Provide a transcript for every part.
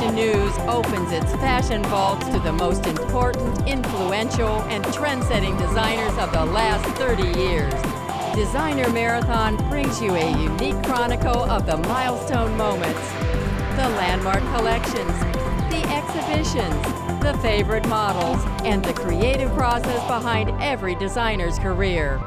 Fashion News opens its fashion vaults to the most important, influential, and trend-setting designers of the last 30 years. Designer Marathon brings you a unique chronicle of the milestone moments, the landmark collections, the exhibitions, the favorite models, and the creative process behind every designer's career.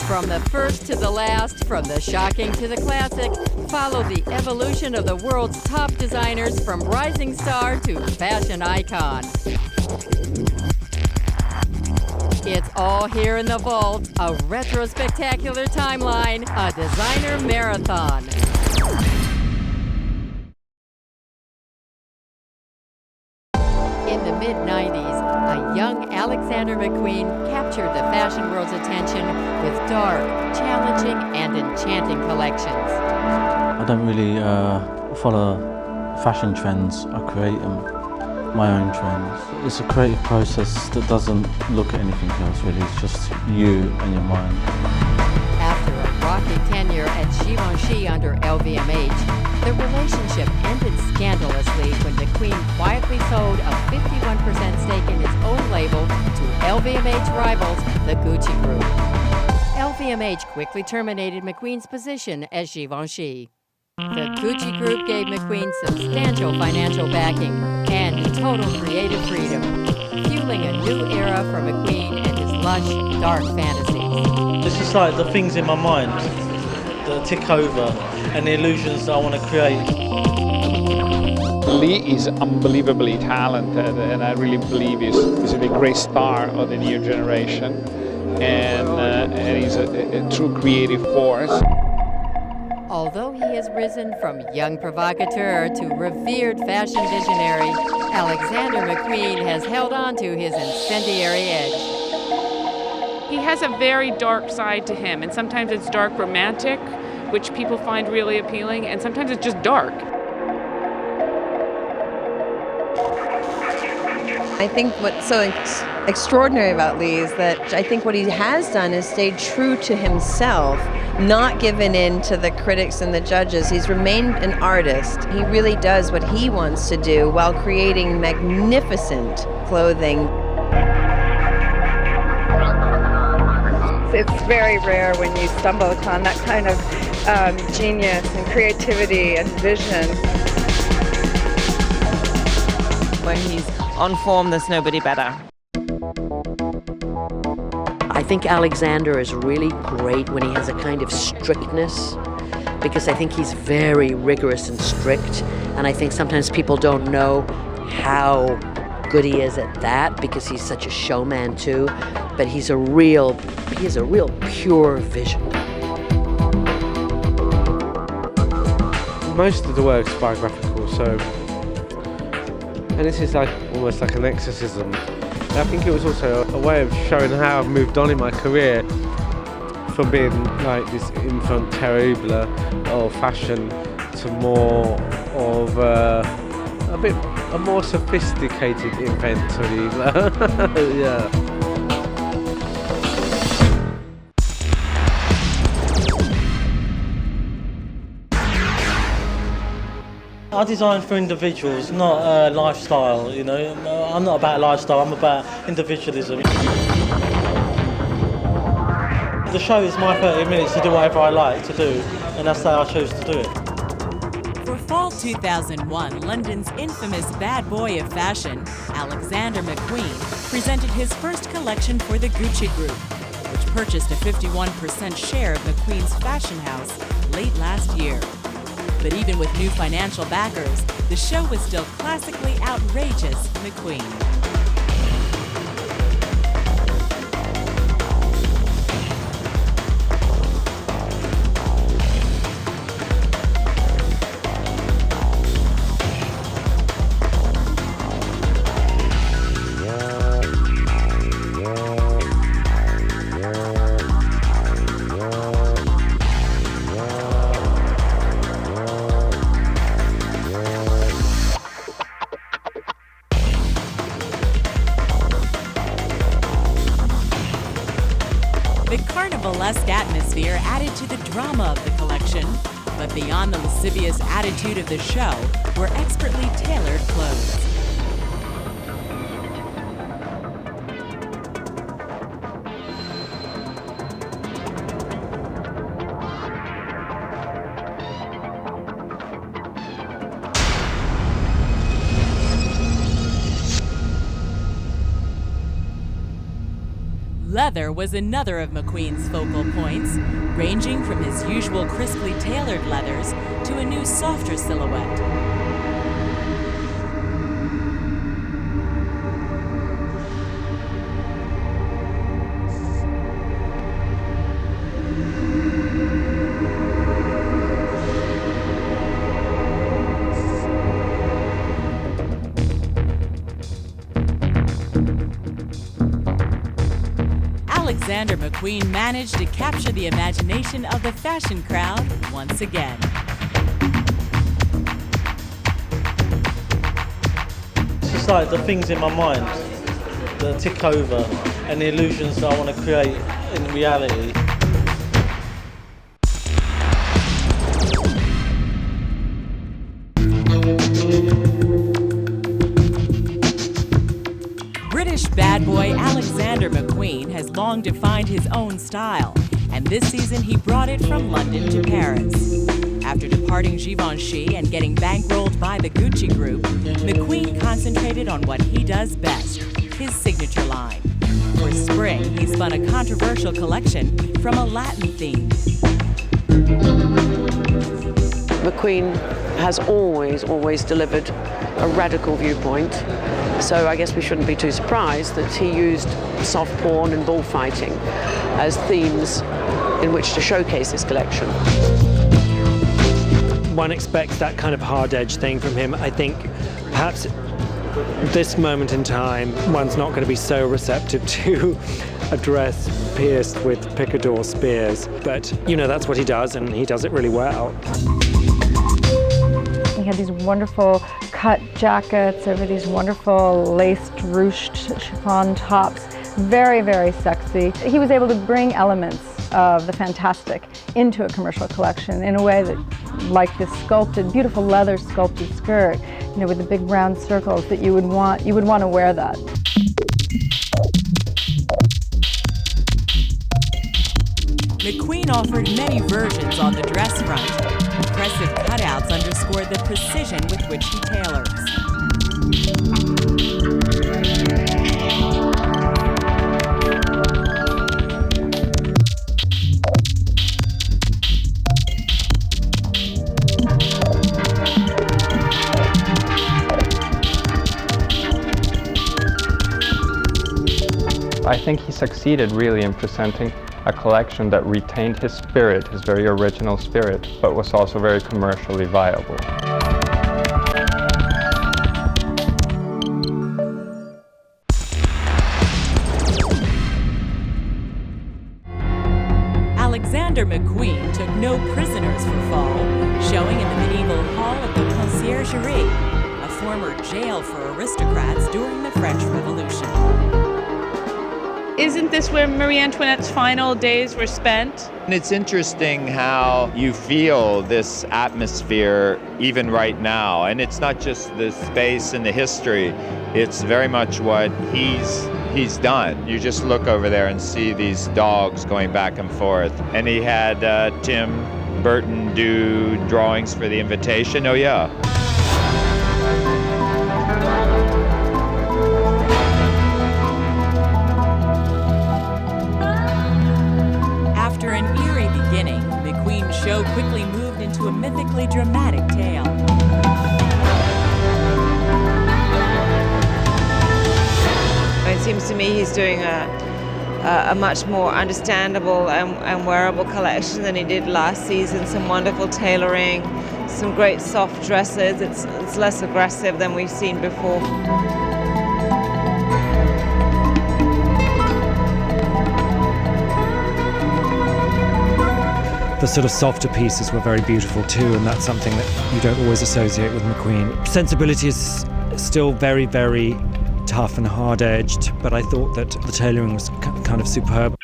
From the first to the last, from the shocking to the classics, follow the evolution of the world's top designers from rising star to fashion icon. It's all here in the vault, a retro-spectacular timeline, a designer marathon. In the mid-90s, a young Alexander McQueen captured the fashion world's attention with dark, challenging, and enchanting collections. I don't really follow fashion trends. I create my own trends. It's a creative process that doesn't look at anything else really. It's just you and your mind. After a rocky tenure at Givenchy under LVMH, the relationship ended scandalously when McQueen quietly sold a 51% stake in its own label to LVMH rivals, the Gucci Group. LVMH quickly terminated McQueen's position as Givenchy. The Gucci Group gave McQueen substantial financial backing and total creative freedom, fueling a new era for McQueen and his lush, dark fantasies. It's just like the things in my mind that tick over and the illusions that I want to create. Lee is unbelievably talented, and I really believe he's a great star of the new generation, and he's a true creative force. Although he has risen from young provocateur to revered fashion visionary, Alexander McQueen has held on to his incendiary edge. He has a very dark side to him, and sometimes it's dark romantic, which people find really appealing, and sometimes it's just dark. I think what's so extraordinary about Lee is that I think what he has done is stayed true to himself, not given in to the critics and the judges. He's remained an artist. He really does what he wants to do while creating magnificent clothing. It's very rare when you stumble upon that kind of genius and creativity and vision. When he's on form, there's nobody better. I think Alexander is really great when he has a kind of strictness, because I think he's very rigorous and strict, and I think sometimes people don't know how good he is at that because he's such a showman too, but he has a real pure vision. Most of the work's biographical, and this is almost like an exorcism. I think it was also a way of showing how I've moved on in my career from being like this enfant terrible of fashion to more of a more sophisticated enfant terrible. Yeah. I design for individuals, not lifestyle, you know. I'm not about lifestyle, I'm about individualism. The show is my 30 minutes to do whatever I like to do, and that's how I choose to do it. For fall 2001, London's infamous bad boy of fashion, Alexander McQueen, presented his first collection for the Gucci Group, which purchased a 51% share of McQueen's fashion house late last year. But even with new financial backers, the show was still classically outrageous McQueen. The carnivalesque atmosphere added to the drama of the collection, But beyond the lascivious attitude of the show were expertly tailored clothes. Leather was another of McQueen's focal points, ranging from his usual crisply tailored leathers to a new softer silhouette. Alexander McQueen managed to capture the imagination of the fashion crowd once again. It's just like the things in my mind that tick over and the illusions that I want to create in reality. British bad boy Alexander McQueen has long defined his own style, and this season he brought it from London to Paris. After departing Givenchy and getting bankrolled by the Gucci Group, McQueen concentrated on what he does best, his signature line. For spring, he spun a controversial collection from a Latin theme. McQueen has always delivered a radical viewpoint. So I guess we shouldn't be too surprised that he used soft porn and bullfighting as themes in which to showcase his collection. One expects that kind of hard-edged thing from him. I think perhaps this moment in time, one's not going to be so receptive to a dress pierced with picador spears. But, you know, that's what he does, and he does it really well. He had these wonderful cut jackets over these wonderful laced ruched chiffon tops. Very, very sexy. He was able to bring elements of the fantastic into a commercial collection in a way that, like this sculpted, beautiful leather sculpted skirt, you know, with the big round circles, that you would want to wear that. McQueen offered many versions on the dress front. Impressive cutouts underscored the precision with which he tailors. I think he succeeded really in presenting a collection that retained his spirit, his very original spirit, but was also very commercially viable. Alexander McQueen took no prisoners for fall, showing in the medieval hall of the Conciergerie, a former jail for aristocrats during the French Revolution. Isn't this where Marie Antoinette's final days were spent? And it's interesting how you feel this atmosphere even right now. And it's not just the space and the history, it's very much what he's done. You just look over there and see these dogs going back and forth. And he had Tim Burton do drawings for the invitation. Oh yeah. After an eerie beginning, McQueen's show quickly moved into a mythically dramatic tale. It seems to me he's doing a much more understandable and wearable collection than he did last season. Some wonderful tailoring, some great soft dresses. It's less aggressive than we've seen before. The sort of softer pieces were very beautiful too, and that's something that you don't always associate with McQueen. Sensibility is still very, very tough and hard-edged, but I thought that the tailoring was kind of superb.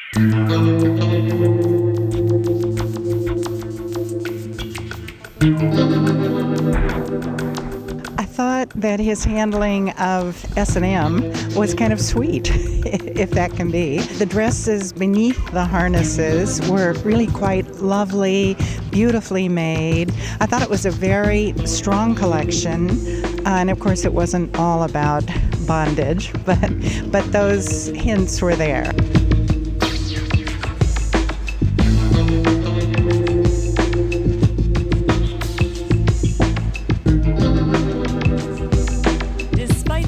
I thought that his handling of S&M was kind of sweet, if that can be. The dresses beneath the harnesses were really quite lovely, beautifully made. I thought it was a very strong collection, and of course it wasn't all about bondage, but those hints were there.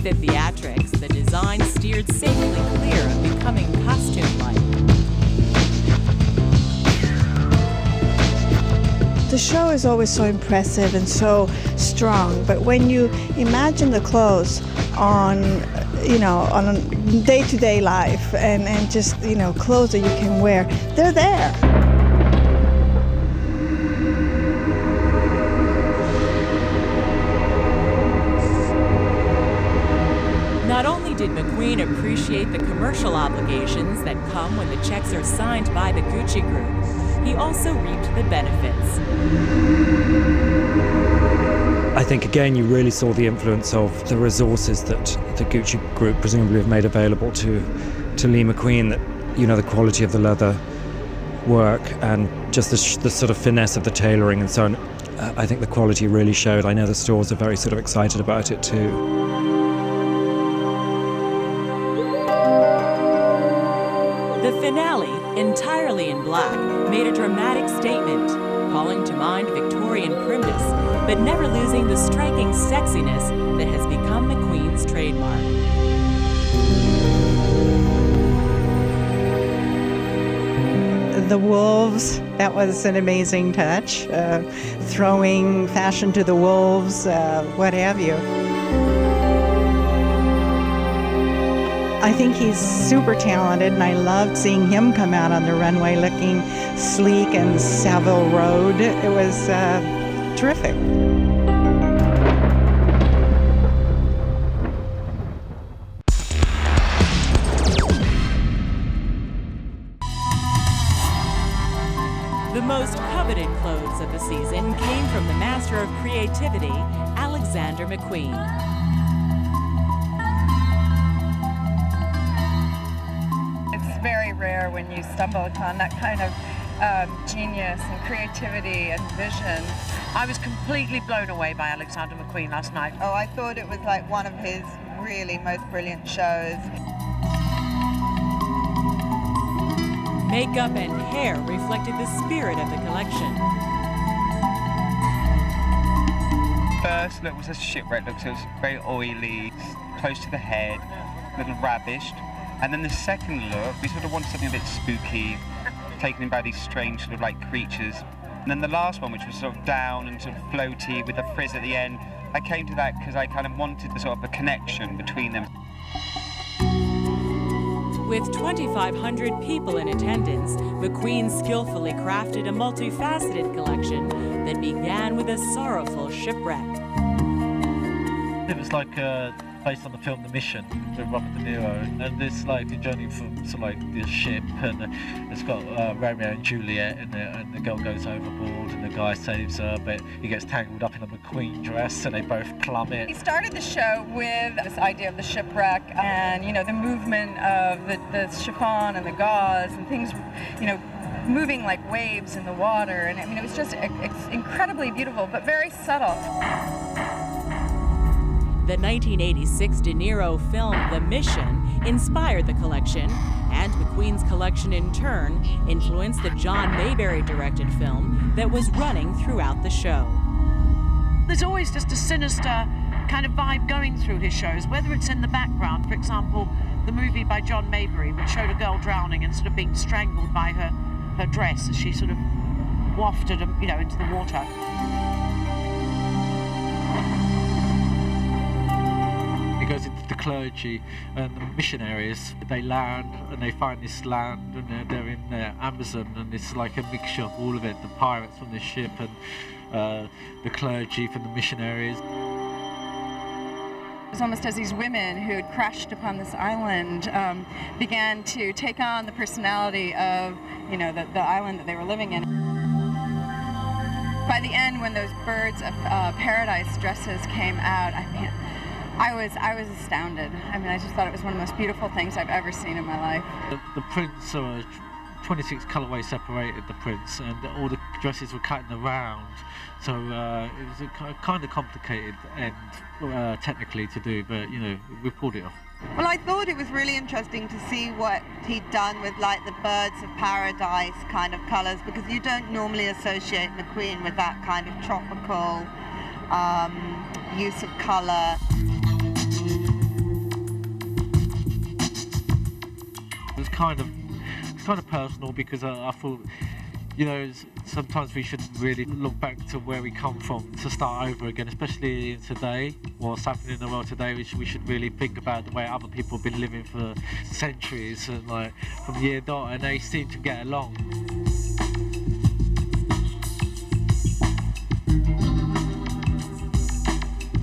The theatrics, the design steered safely clear of becoming costume-like. The show is always so impressive and so strong, but when you imagine the clothes on, on day-to-day life and just, clothes that you can wear, they're there. Not only did McQUEEN appreciate the commercial obligations that come when the checks are signed by the Gucci Group, he also reaped the benefits. I think, again, you really saw the influence of the resources that the Gucci Group presumably have made available to Lee McQUEEN, that, the quality of the leather work and just the sort of finesse of the tailoring and so on. I think the quality really showed. I know the stores are very sort of excited about it too. The finale, entirely in black, made a dramatic statement, calling to mind Victorian primness, but never losing the striking sexiness that has become McQUEEN's trademark. The wolves, that was an amazing touch. Throwing fashion to the wolves, what have you. I think he's super talented, and I loved seeing him come out on the runway looking sleek and Savile Row. It was terrific. The most coveted clothes of the season came from the master of creativity, Alexander McQUEEN. Very rare when you stumble upon that kind of genius and creativity and vision. I was completely blown away by Alexander McQUEEN last night. Oh, I thought it was like one of his really most brilliant shows. Makeup and hair reflected the spirit of the collection. First look was a Shipwreck look, so it was very oily, close to the head, a little ravished. And then the second look, we sort of wanted something a bit spooky, taken in by these strange sort of like creatures. And then the last one, which was sort of down and sort of floaty with a frizz at the end, I came to that because I kind of wanted the sort of a connection between them. With 2,500 people in attendance, McQUEEN skillfully crafted a multifaceted collection that began with a sorrowful shipwreck. It was like based on the film The Mission with Robert De Niro, and it's like the journey from sort of like this ship, and it's got Romeo and Juliet in it, and the girl goes overboard and the guy saves her, but he gets tangled up in a McQUEEN dress and they both plummet. He started the show with this idea of the shipwreck and, the movement of the chiffon and the gauze and things, moving like waves in the water, and I mean, it was just it's incredibly beautiful, but very subtle. The 1986 De Niro film The Mission inspired the collection, and McQUEEN's collection in turn influenced the John Mayberry-directed film that was running throughout the show. There's always just a sinister kind of vibe going through his shows, whether it's in the background, for example, the movie by John Mayberry, which showed a girl drowning and sort of being strangled by her dress as she sort of wafted, into the water. It goes into the clergy and the missionaries. They land and they find this land, and they're in the Amazon, and it's like a mixture of all of it, the pirates from the ship and the clergy from the missionaries. It was almost as these women who had crashed upon this island began to take on the personality of, the island that they were living in. by the end, when those birds of paradise dresses came out, I mean, I was astounded. I mean, I just thought it was one of the most beautiful things I've ever seen in my life. The prints are 26 colorways separated the prints, and all the dresses were cut in the round, so it was a kind of complicated and technically to do, but you know, we pulled it off. Well, I thought it was really interesting to see what he'd done with like the birds of paradise kind of colours, because you don't normally associate McQUEEN with that kind of tropical use of colour. It was kind of personal, because I thought, you know, sometimes we should really look back to where we come from to start over again, especially in today, what's happening in the world today. We should really think about the way other people have been living for centuries, and like from year dot, and they seem to get along.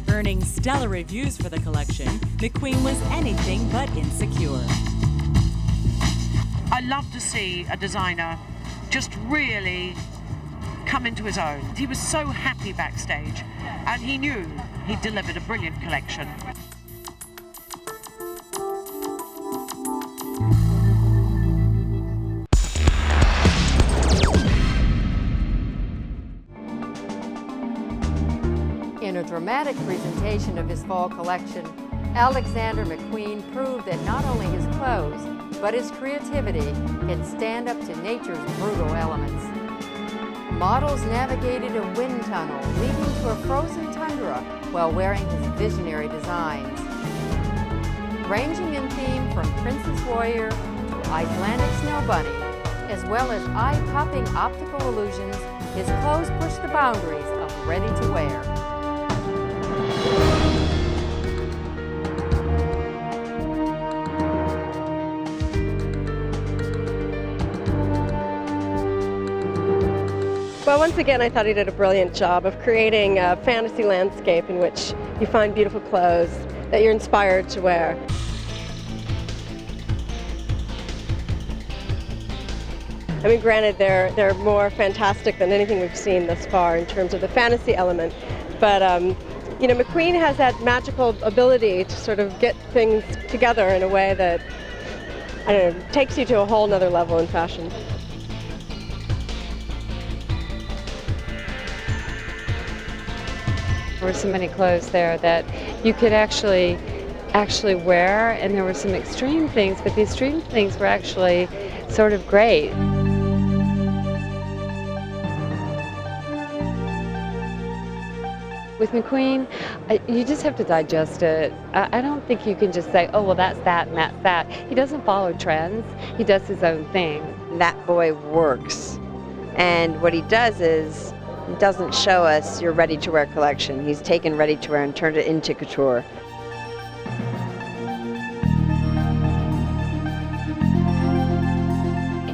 Earning stellar reviews for the collection, McQUEEN was anything but insecure. I love to see a designer just really come into his own. He was so happy backstage, and he knew he delivered a brilliant collection. In a dramatic presentation of his fall collection, Alexander McQUEEN proved that not only his clothes, but his creativity can stand up to nature's brutal elements. Models navigated a wind tunnel leading to a frozen tundra while wearing his visionary designs. Ranging in theme from Princess Warrior to Icelandic Snow Bunny, as well as eye-popping optical illusions, his clothes push the boundaries of ready to wear. Well, once again, I thought he did a brilliant job of creating a fantasy landscape in which you find beautiful clothes that you're inspired to wear. I mean, granted, they're more fantastic than anything we've seen thus far in terms of the fantasy element, but you know, McQUEEN has that magical ability to sort of get things together in a way that, I don't know, takes you to a whole nother level in fashion. There were so many clothes there that you could actually wear, and there were some extreme things, but the extreme things were actually sort of great. With McQUEEN, you just have to digest it. I don't think you can just say, oh, well, that's that and that's that. He doesn't follow trends. He does his own thing. That boy works. And what he does is, he doesn't show us your ready-to-wear collection. He's taken ready-to-wear and turned it into couture.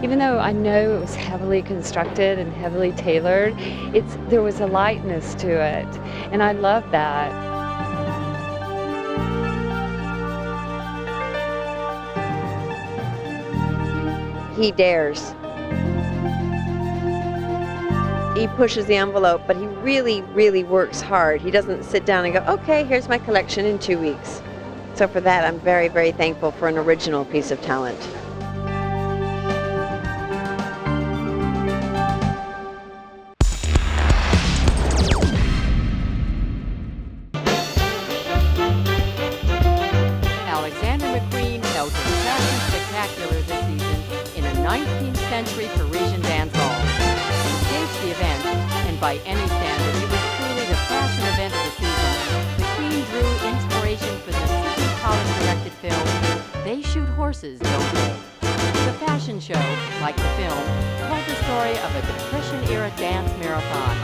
Even though I know it was heavily constructed and heavily tailored, there was a lightness to it, and I love that. He dares. He pushes the envelope, but he really, really works hard. He doesn't sit down and go, okay, here's my collection in 2 weeks. So for that, I'm very, very thankful for an original piece of talent. Alexander McQUEEN held his fashion spectacular this season in a 19th century Parisian dance hall. The event, and by any standard, it was truly the fashion event of the season. McQUEEN drew inspiration from the Sidney Pollack-directed film They Shoot Horses, Don't They? The fashion show, like the film, told the story of a Depression-era dance marathon.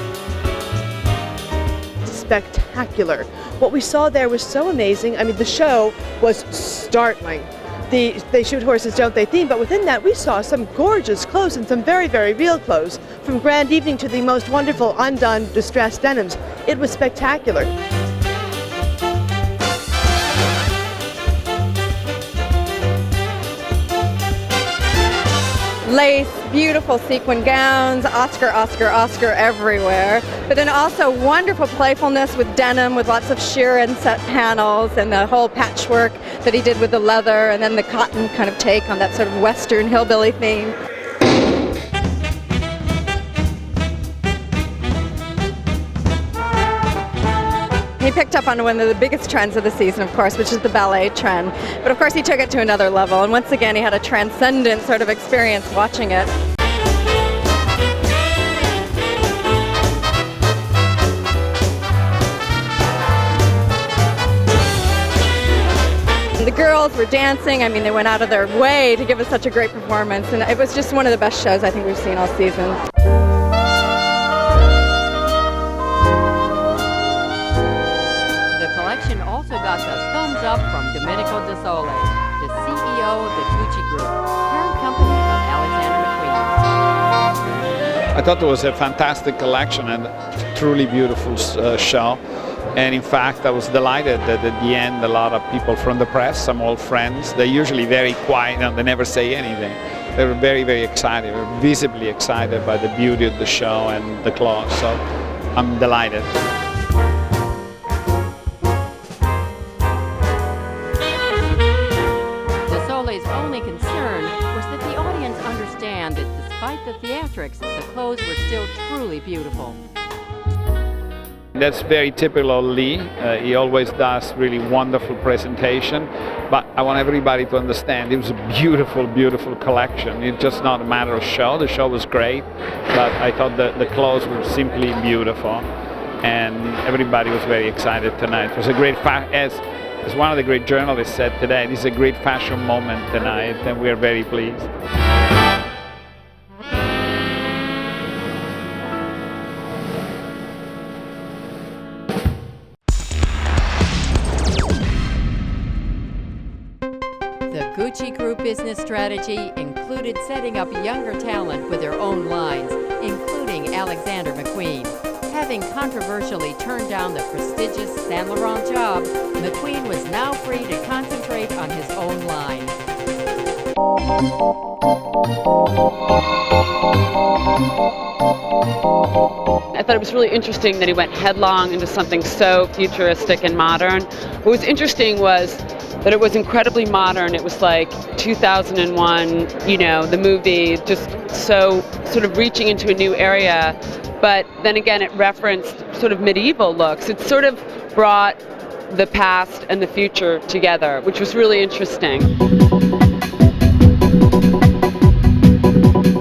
Spectacular. What we saw there was so amazing. I mean, the show was startling. They shoot horses, don't they theme, but within that we saw some gorgeous clothes and some very, very real clothes, from grand evening to the most wonderful undone distressed denims. It was spectacular. lace, beautiful sequin gowns, Oscar, Oscar, Oscar everywhere. But then also wonderful playfulness with denim, with lots of sheer inset panels and the whole patchwork that he did with the leather, and then the cotton kind of take on that sort of Western hillbilly theme. He picked up on one of the biggest trends of the season, of course, which is the ballet trend. But of course he took it to another level, and once again he had a transcendent sort of experience watching it. The girls were dancing. I mean, they went out of their way to give us such a great performance, and it was just one of the best shows I think we've seen all season. The collection also got the thumbs up from Domenico De Sole, the CEO of the Gucci Group, parent company of Alexander McQueen. I thought it was a fantastic collection and truly beautiful show. And in fact, I was delighted that at the end, a lot of people from the press, some old friends, they're usually very quiet and they never say anything. They were very, very excited, they were visibly excited by the beauty of the show and the clothes. So I'm delighted. De Sole's only concern was that the audience understand that despite the theatrics, the clothes were still truly beautiful. That's very typical of Lee. He always does really wonderful presentation, but I want everybody to understand it was a beautiful, beautiful collection. It's just not a matter of show. The show was great, but I thought that the clothes were simply beautiful, and everybody was very excited tonight. It was a great, as one of the great journalists said today, this is a great fashion moment tonight, and we are very pleased. The Gucci Group business strategy included setting up younger talent with their own lines, including Alexander McQueen. Having controversially turned down the prestigious Saint Laurent job, McQueen was now free to concentrate on his own line. I thought it was really interesting that he went headlong into something so futuristic and modern. What was interesting was that it was incredibly modern. It was like 2001, you know, the movie, just so sort of reaching into a new area. But then again, it referenced sort of medieval looks. It sort of brought the past and the future together, which was really interesting.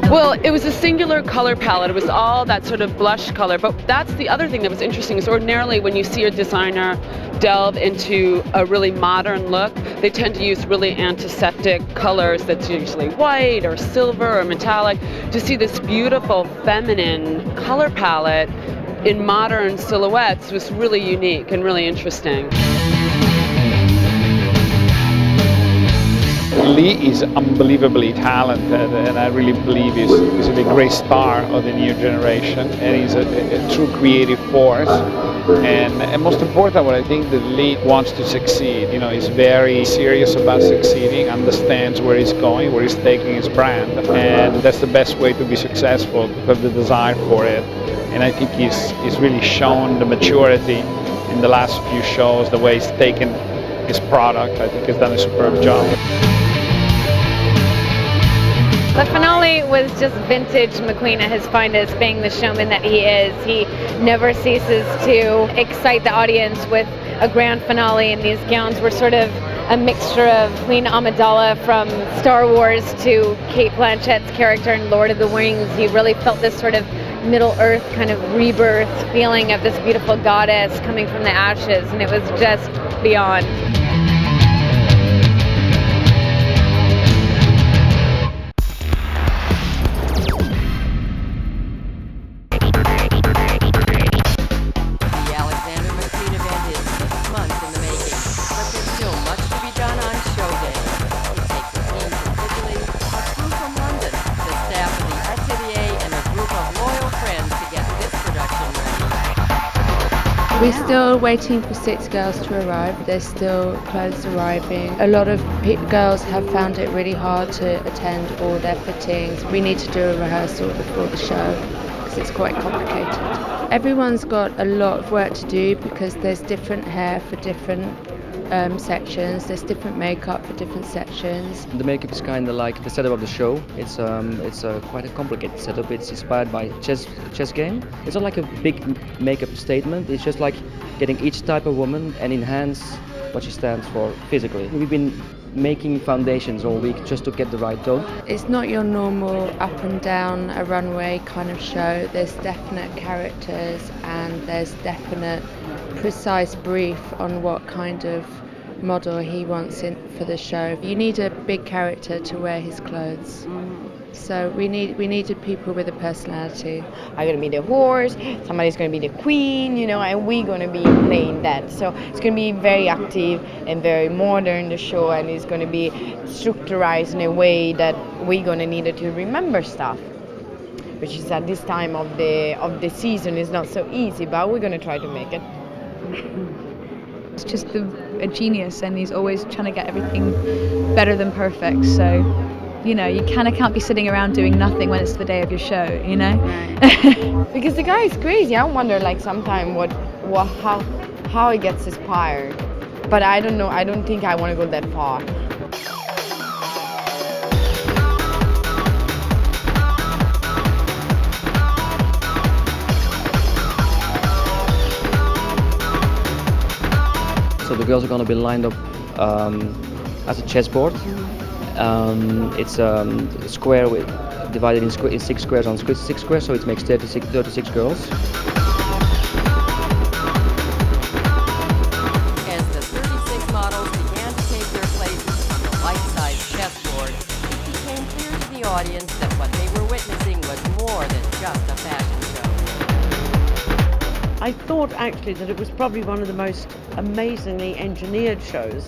Well, it was a singular color palette. It was all that sort of blush color. But that's the other thing that was interesting is ordinarily when you see a designer delve into a really modern look, they tend to use really antiseptic colors that's usually white or silver or metallic. To see this beautiful feminine color palette in modern silhouettes was really unique and really interesting. Lee is unbelievably talented, and I really believe he's a great star of the new generation, and he's a true creative force. And most important, what I think that Lee wants to succeed. You know, he's very serious about succeeding, understands where he's going, where he's taking his brand, and that's the best way to be successful, to have the desire for it. And I think he's really shown the maturity in the last few shows, the way he's taken his product. I think he's done a superb job. The finale was just vintage McQueen at his finest, being the showman that he is. He never ceases to excite the audience with a grand finale, and these gowns were sort of a mixture of Queen Amidala from Star Wars to Cate Blanchett's character in Lord of the Rings. You really felt this sort of Middle-earth kind of rebirth feeling of this beautiful goddess coming from the ashes, and it was just beyond. We're still waiting for 6 girls to arrive. There's still clothes arriving. A lot of girls have found it really hard to attend all their fittings. We need to do a rehearsal before the show because it's quite complicated. Everyone's got a lot of work to do because there's different hair for different sections. There's different makeup for different sections. The makeup is kind of like the setup of the show. It's quite a complicated setup. It's inspired by chess game. It's not like a big makeup statement. It's just like getting each type of woman and enhance what she stands for physically. We've been making foundations all week just to get the right tone. It's not your normal up and down a runway kind of show. There's definite characters and there's definite precise brief on what kind of model he wants in for the show. You need a big character to wear his clothes. So we needed people with a personality. I'm gonna be the horse, somebody's gonna be the queen, you know, and we're gonna be playing that. So it's gonna be very active and very modern, the show, and it's gonna be structured in a way that we're gonna need to remember stuff, which is at this time of the season is not so easy, but we're gonna try to make it. It's just a genius, and he's always trying to get everything better than perfect. So, you know, you kind of can't be sitting around doing nothing when it's the day of your show, you know? Right. Because the guy is crazy. I wonder, like, sometimes how he gets inspired. But I don't know. I don't think I want to go that far. So the girls are going to be lined up as a chessboard. It's a square divided in 6 squares on 6 squares, so it makes 36 girls. As the 36 models began to take their places on the life-size chessboard, it became clear to the audience that what they were witnessing was more than just a fashion show. I thought actually that it was probably one of the most amazingly engineered shows.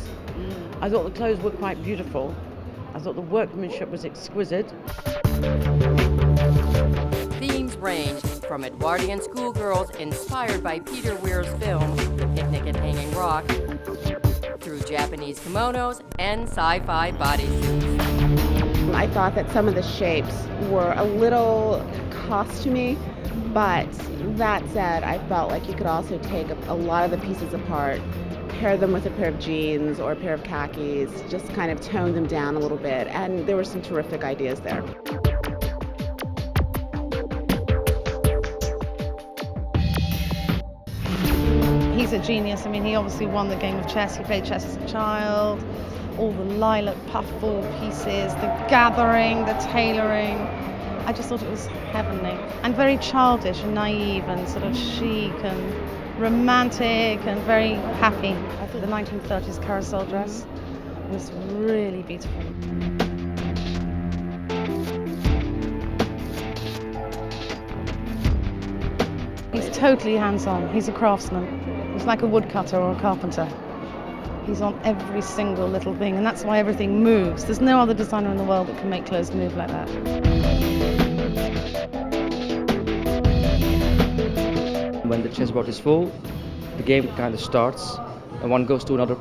I thought the clothes were quite beautiful. I thought the workmanship was exquisite. Themes ranged from Edwardian schoolgirls inspired by Peter Weir's film, The Picnic at Hanging Rock, through Japanese kimonos and sci-fi bodysuits. I thought that some of the shapes were a little costumey, but that said, I felt like you could also take a lot of the pieces apart, pair them with a pair of jeans or a pair of khakis, just kind of tone them down a little bit, and there were some terrific ideas there. He's a genius. I mean, he obviously won the game of chess. He played chess as a child. All the lilac puffball pieces, the gathering, the tailoring. I just thought it was heavenly and very childish and naive and sort of chic and romantic and very happy. I thought the 1930s carousel dress was really beautiful. He's totally hands-on. He's a craftsman. He's like a woodcutter or a carpenter. He's on every single little thing, and that's why everything moves. There's no other designer in the world that can make clothes move like that. When the chessboard is full, the game kind of starts, and one goes to another.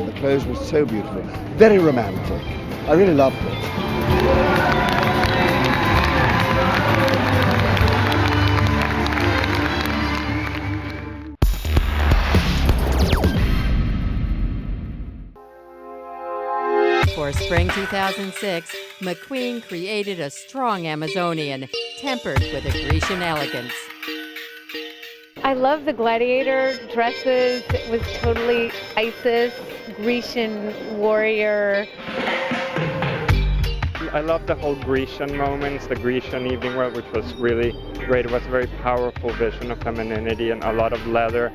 The clothes were so beautiful, very romantic. I really loved it. For spring 2006, McQUEEN created a strong Amazonian, tempered with a Grecian elegance. I love the gladiator dresses. It was totally Isis, Grecian warrior. I love the whole Grecian moments, the Grecian evening wear, which was really great. It was a very powerful vision of femininity and a lot of leather.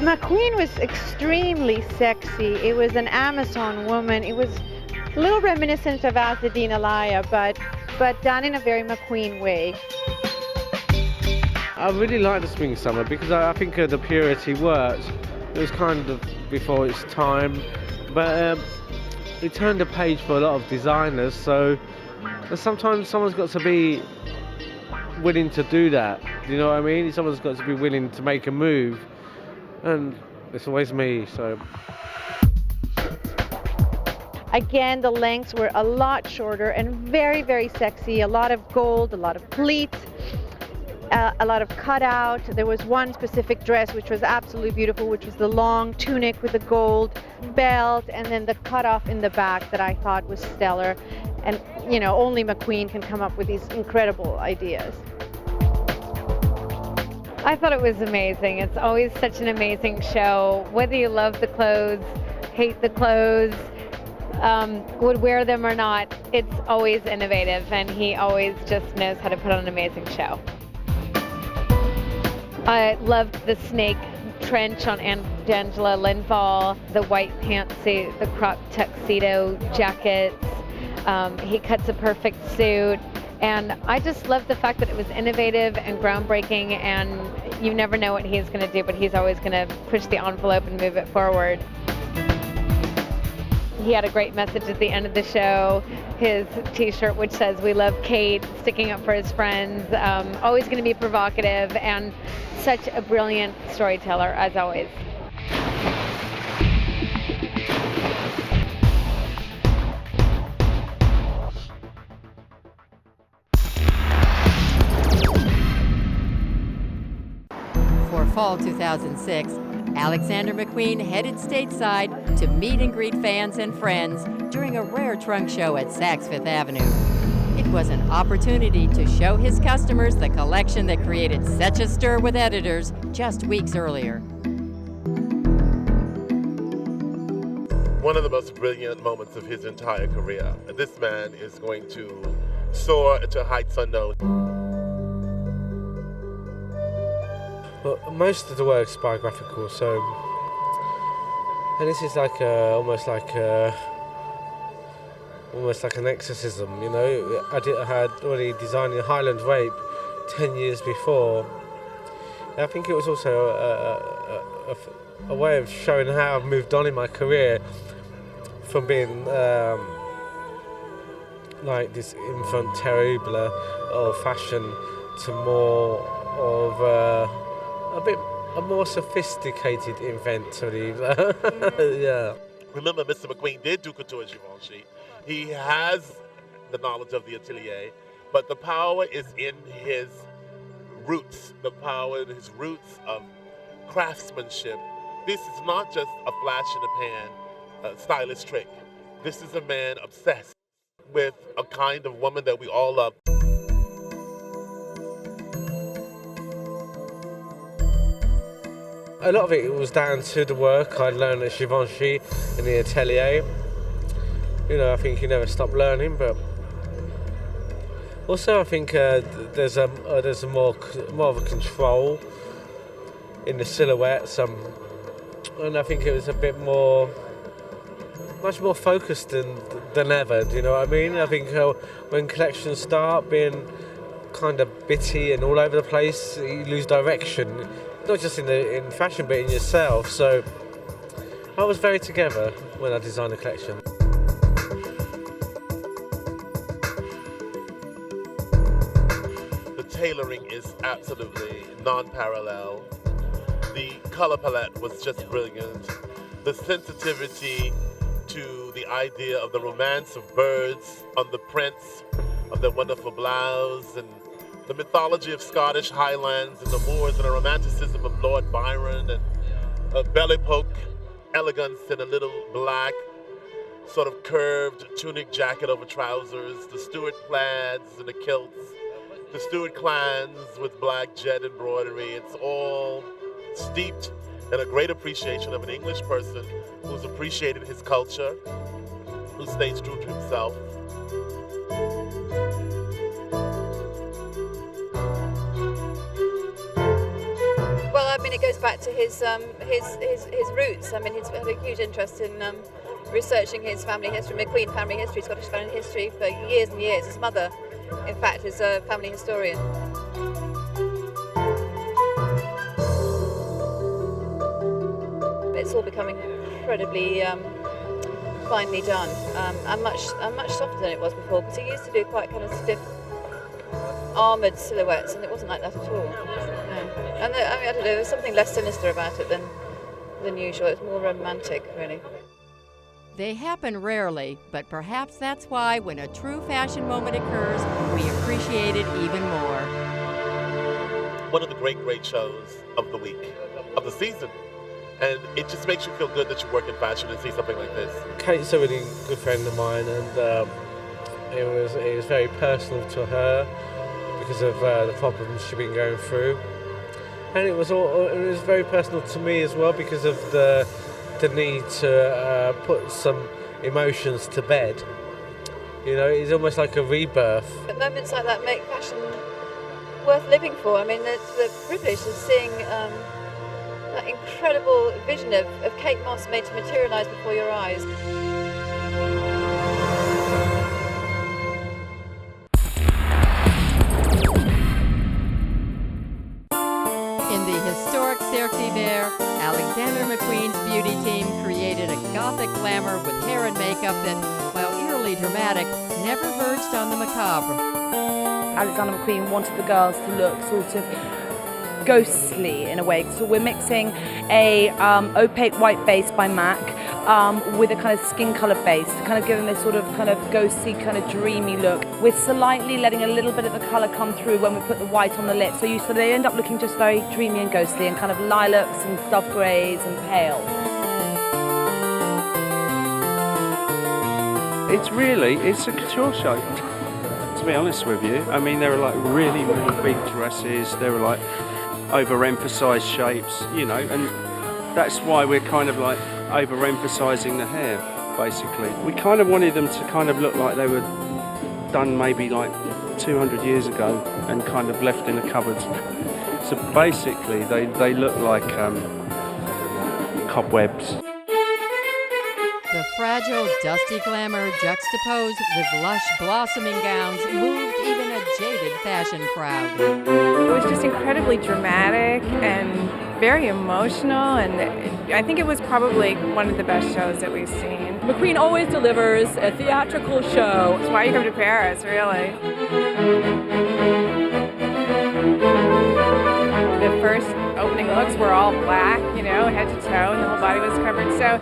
McQueen was extremely sexy. It was an Amazon woman. It was a little reminiscent of Azzedine Alaya, but done in a very McQueen way. I really like the Spring Summer because I think the purity worked. It was kind of before its time, but it turned a page for a lot of designers, so sometimes someone's got to be willing to do that, you know what I mean? Someone's got to be willing to make a move, and it's always me, so. Again, the lengths were a lot shorter and very, very sexy. A lot of gold, a lot of pleats, a lot of cutout. There was one specific dress which was absolutely beautiful, which was the long tunic with the gold belt and then the cutoff in the back that I thought was stellar. And, you know, only McQueen can come up with these incredible ideas. I thought it was amazing. It's always such an amazing show. Whether you love the clothes, hate the clothes, would wear them or not, it's always innovative, and he always just knows how to put on an amazing show. I loved the snake trench on Angela Lindvall, the white pantsuit, the crop tuxedo jackets. He cuts a perfect suit, and I just love the fact that it was innovative and groundbreaking, and you never know what he's going to do, but he's always going to push the envelope and move it forward. He had a great message at the end of the show. His t-shirt which says "We love Kate," sticking up for his friends, always going to be provocative, and such a brilliant storyteller as always. For fall 2006, Alexander McQueen headed stateside to meet and greet fans and friends during a rare trunk show at Saks Fifth Avenue. It was an opportunity to show his customers the collection that created such a stir with editors just weeks earlier. One of the most brilliant moments of his entire career. This man is going to soar to heights unknown. Well, most of the work's biographical, so, and this is like almost like an exorcism, you know. I had already designed the Highland Rape 10 years before. I think it was also a way of showing how I've moved on in my career from being like this enfant terrible old-fashioned to more of a more sophisticated inventory. Yeah. Remember, Mr. McQueen did do couture Givenchy. He has the knowledge of the atelier, but the power is in his roots, the power in his roots of craftsmanship. This is not just a flash in the pan stylist trick. This is a man obsessed with a kind of woman that we all love. A lot of it was down to the work I learned at Givenchy in the atelier. You know, I think you never stop learning, but also I think there's a more of a control in the silhouettes, and I think it was a bit more, much more focused than ever. Do you know what I mean? I think when collections start being kind of bitty and all over the place, you lose direction. Not just in fashion, but in yourself. So I was very together when I designed the collection. The tailoring is absolutely non-parallel. The color palette was just brilliant. The sensitivity to the idea of the romance of birds on the prints of their wonderful blouse, and the mythology of Scottish Highlands and the moors, and the romanticism of Lord Byron, and a belly poke elegance in a little black sort of curved tunic jacket over trousers, the Stuart plaids and the kilts, the Stuart clans with black jet embroidery. It's all steeped in a great appreciation of an English person who's appreciated his culture, who stays true to himself. Well, I've mean, it goes back to his roots. I mean, he's had a huge interest in researching his family history, McQUEEN family history, Scottish family history for years and years. His mother, in fact, is a family historian. It's all becoming incredibly finely done, and much softer than it was before, because he used to do quite kind of stiff, armoured silhouettes, and it wasn't like that at all. No. And I mean, I don't know, there's something less sinister about it than usual. It's more romantic, really. They happen rarely, but perhaps that's why when a true fashion moment occurs, we appreciate it even more. One of the great shows of the week, of the season. And it just makes you feel good that you work in fashion and see something like this. Kate's a really good friend of mine, and it was very personal to her because of the problems she'd been going through. And it was very personal to me as well because of the need to put some emotions to bed. You know, it's almost like a rebirth. But moments like that make fashion worth living for. I mean, the privilege of seeing that incredible vision of Kate Moss made to materialise before your eyes. In the historic Cirque d'Hiver, Alexander McQueen's beauty team created a Gothic glamour with hair and makeup that, while eerily dramatic, never verged on the macabre. Alexander McQueen wanted the girls to look sort of ghostly in a way. So we're mixing a opaque white base by MAC with a kind of skin color base to kind of give them this sort of kind of ghostly, kind of dreamy look. We're slightly letting a little bit of the color come through when we put the white on the lips. So they end up looking just very dreamy and ghostly and kind of lilacs and dove greys and pale. It's a couture show, to be honest with you. I mean, there are like really big dresses, there are like overemphasized shapes, you know, and that's why we're kind of like overemphasizing the hair, basically. We kind of wanted them to kind of look like they were done maybe like 200 years ago and kind of left in the cupboards. So basically they look like cobwebs. The fragile, dusty glamour juxtaposed with lush, blossoming gowns moved even a jaded fashion crowd. It was just incredibly dramatic and very emotional, and I think it was probably one of the best shows that we've seen. McQueen always delivers a theatrical show. That's why you come to Paris, really. The first opening looks were all black, you know, head to toe, and the whole body was covered. So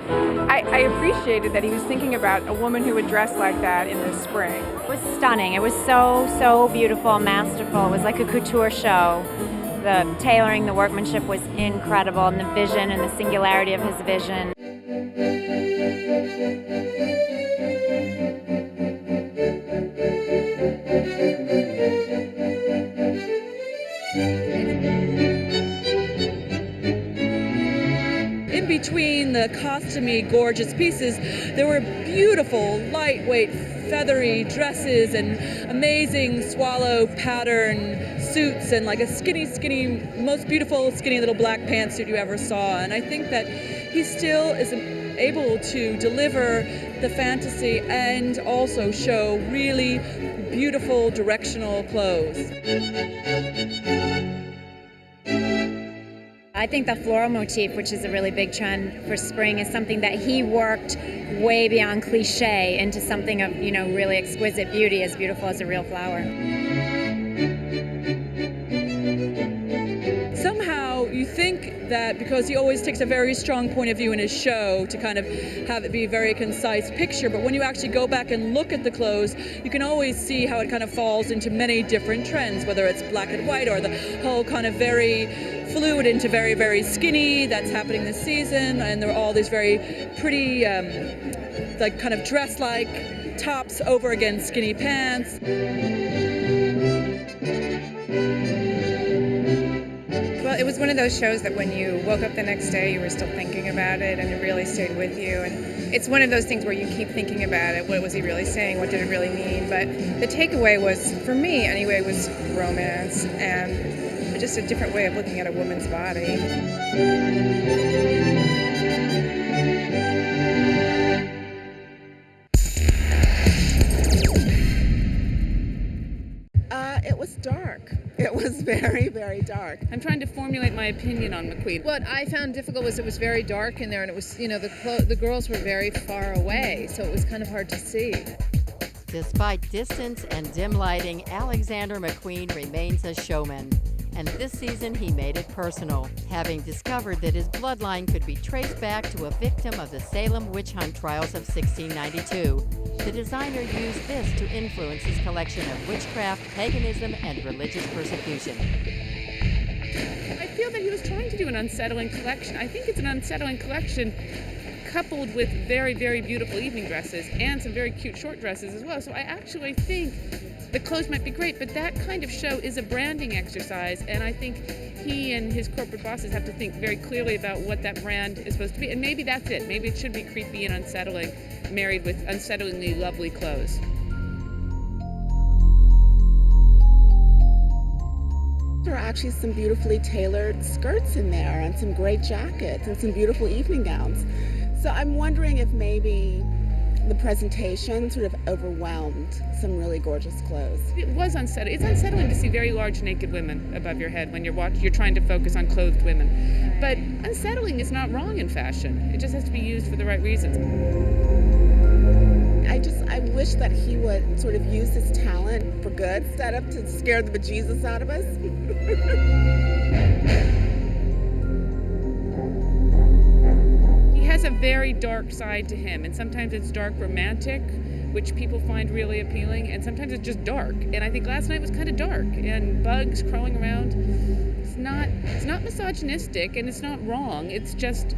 I appreciated that he was thinking about a woman who would dress like that in the spring. It was stunning. It was so beautiful, masterful. It was like a couture show. The tailoring, the workmanship was incredible, and the vision and the singularity of his vision. In between the costumey, gorgeous pieces, there were beautiful, lightweight, feathery dresses and amazing swallow pattern suits and like a skinny, most beautiful skinny little black pantsuit you ever saw. And I think that he still is able to deliver the fantasy and also show really beautiful directional clothes. I think the floral motif, which is a really big trend for spring, is something that he worked way beyond cliche into something of, you know, really exquisite beauty, as beautiful as a real flower. Somehow you think that because he always takes a very strong point of view in his show to kind of have it be a very concise picture, but when you actually go back and look at the clothes, you can always see how it kind of falls into many different trends, whether it's black and white or the whole kind of very fluid into very, very skinny that's happening this season, and there are all these very pretty like kind of dress-like tops over against skinny pants. Well, it was one of those shows that when you woke up the next day, you were still thinking about it, and it really stayed with you. And it's one of those things where you keep thinking about it. What was he really saying? What did it really mean? But the takeaway was, for me anyway, was romance and just a different way of looking at a woman's body. It was dark. It was very, very dark. I'm trying to formulate my opinion on McQUEEN. What I found difficult was it was very dark in there, and it was, you know, the girls were very far away, so it was kind of hard to see. Despite distance and dim lighting, Alexander McQueen remains a showman. And this season he made it personal, having discovered that his bloodline could be traced back to a victim of the Salem witch hunt trials of 1692. The designer used this to influence his collection of witchcraft, paganism, and religious persecution. I feel that he was trying to do an unsettling collection. I think it's an unsettling collection coupled with very, very beautiful evening dresses and some very cute short dresses as well. So I actually think the clothes might be great, but that kind of show is a branding exercise, and I think he and his corporate bosses have to think very clearly about what that brand is supposed to be, and maybe that's it. Maybe it should be creepy and unsettling, married with unsettlingly lovely clothes. There are actually some beautifully tailored skirts in there, and some great jackets, and some beautiful evening gowns. So I'm wondering if maybe the presentation sort of overwhelmed some really gorgeous clothes. It was unsettling. It's unsettling to see very large naked women above your head when you're trying to focus on clothed women. But unsettling is not wrong in fashion. It just has to be used for the right reasons. I wish that he would sort of use his talent for good instead of to scare the bejesus out of us. He has a very dark side to him, and sometimes it's dark romantic, which people find really appealing, and sometimes it's just dark. And I think last night was kind of dark, and bugs crawling around. It's not misogynistic, and it's not wrong. It's just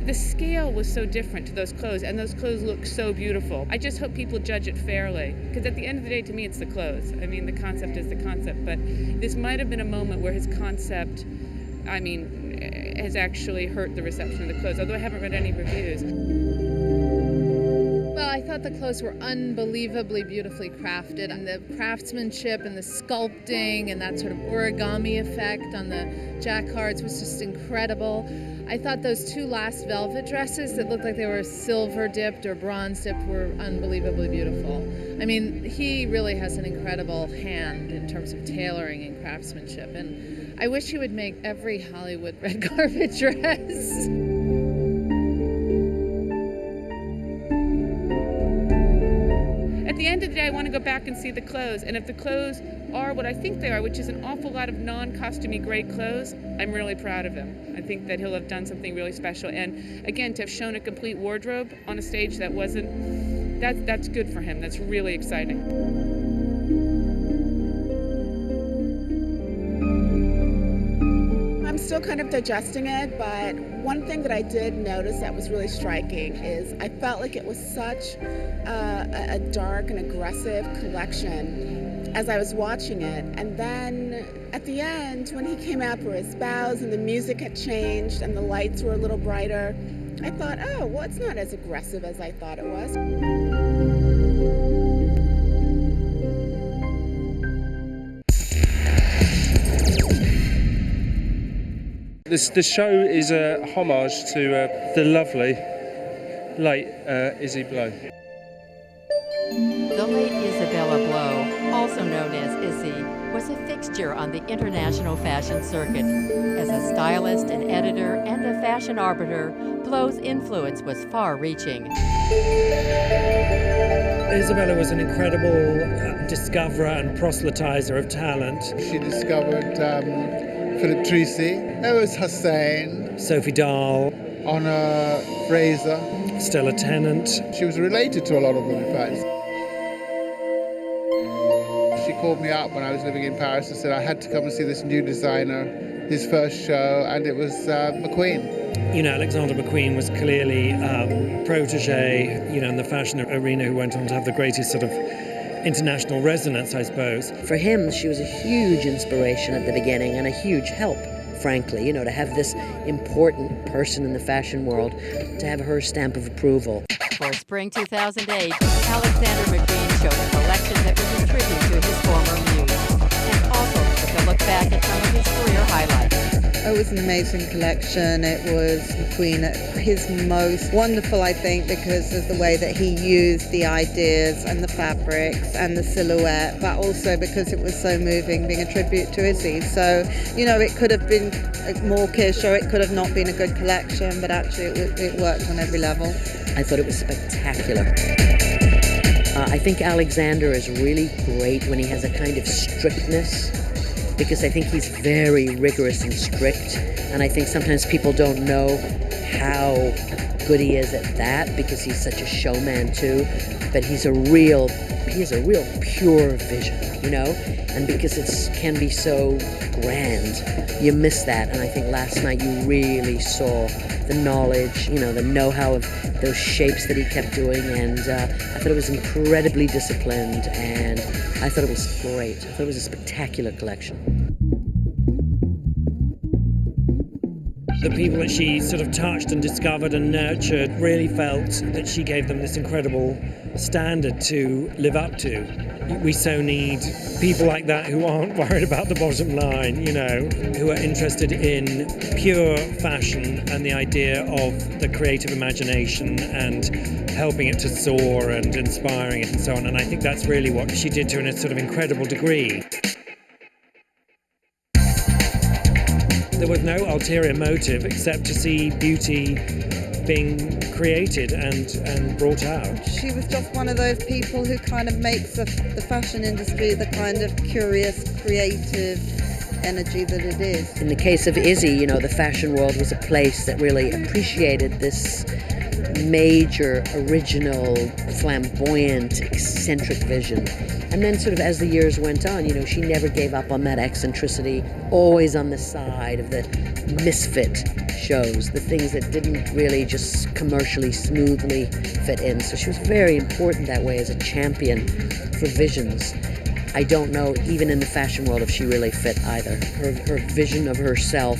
the scale was so different to those clothes, and those clothes look so beautiful. I just hope people judge it fairly, because at the end of the day, to me, it's the clothes. I mean, the concept is the concept, but this might have been a moment where his concept, has actually hurt the reception of the clothes, although I haven't read any reviews. Well, I thought the clothes were unbelievably beautifully crafted, and the craftsmanship and the sculpting and that sort of origami effect on the jacquards was just incredible. I thought those two last velvet dresses that looked like they were silver dipped or bronze dipped were unbelievably beautiful. I mean, he really has an incredible hand in terms of tailoring and craftsmanship, and I wish he would make every Hollywood red carpet dress. At the end of the day, I want to go back and see the clothes, and if the clothes are what I think they are, which is an awful lot of non-costumey great clothes, I'm really proud of him. I think that he'll have done something really special, and again, to have shown a complete wardrobe on a stage that wasn't, that's good for him. That's really exciting. I'm still kind of digesting it, but one thing that I did notice that was really striking is I felt like it was such a dark and aggressive collection as I was watching it. And then at the end, when he came out for his bows and the music had changed and the lights were a little brighter, I thought, oh, well, it's not as aggressive as I thought it was. The show is a homage to the lovely late Izzy Blow. The late Isabella Blow, also known as Izzy, was a fixture on the international fashion circuit. As a stylist, an editor, and a fashion arbiter, Blow's influence was far-reaching. Isabella was an incredible discoverer and proselytizer of talent. She discovered Philip Treacy, there was Hussein, Sophie Dahl, Honor Fraser, Stella Tennant. She was related to a lot of them, in fact. She called me up when I was living in Paris and said I had to come and see this new designer, his first show, and it was McQUEEN. You know, Alexander McQueen was clearly protege, in the fashion arena, who went on to have the greatest sort of international resonance, I suppose. For him, she was a huge inspiration at the beginning and a huge help, frankly, to have this important person in the fashion world, to have her stamp of approval. For spring 2008, Alexander McQueen showed a collection that was a tribute to his former muse, and also took a look back at some of his career highlights. It was an amazing collection. It was McQueen at his most wonderful, I think, because of the way that he used the ideas and the fabrics and the silhouette, but also because it was so moving, being a tribute to Izzy. So, you know, it could have been mawkish or it could have not been a good collection, but actually it worked on every level. I thought it was spectacular. I think Alexander is really great when he has a kind of strictness, because I think he's very rigorous and strict, and I think sometimes people don't know how good he is at that because he's such a showman too, but he has a real pure vision, you know, and because it can be so grand, you miss that, and I think last night you really saw the knowledge, you know, the know-how of those shapes that he kept doing, and I thought it was incredibly disciplined, and I thought it was great. I thought it was a spectacular collection. The people that she sort of touched and discovered and nurtured really felt that she gave them this incredible standard to live up to. We so need people like that who aren't worried about the bottom line, you know, who are interested in pure fashion and the idea of the creative imagination and helping it to soar and inspiring it and so on. And I think that's really what she did to a sort of incredible degree. There was no ulterior motive except to see beauty being created and brought out. She was just one of those people who kind of makes the fashion industry the kind of curious, creative energy that it is. In the case of Izzy, you know, the fashion world was a place that really appreciated this major, original, flamboyant, eccentric vision. And then sort of as the years went on, you know, she never gave up on that eccentricity, always on the side of the misfit shows, the things that didn't really just commercially smoothly fit in. So she was very important that way as a champion for visions. I don't know, even in the fashion world, if she really fit either. Her vision of herself,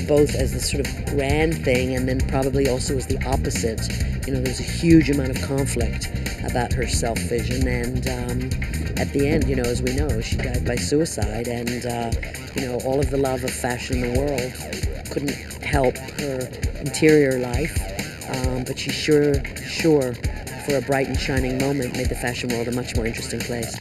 both as the sort of grand thing and then probably also as the opposite. You know, there's a huge amount of conflict about her self-vision, and at the end, you know, as we know, she died by suicide, and you know, all of the love of fashion in the world couldn't help her interior life, but she sure, for a bright and shining moment, made the fashion world a much more interesting place.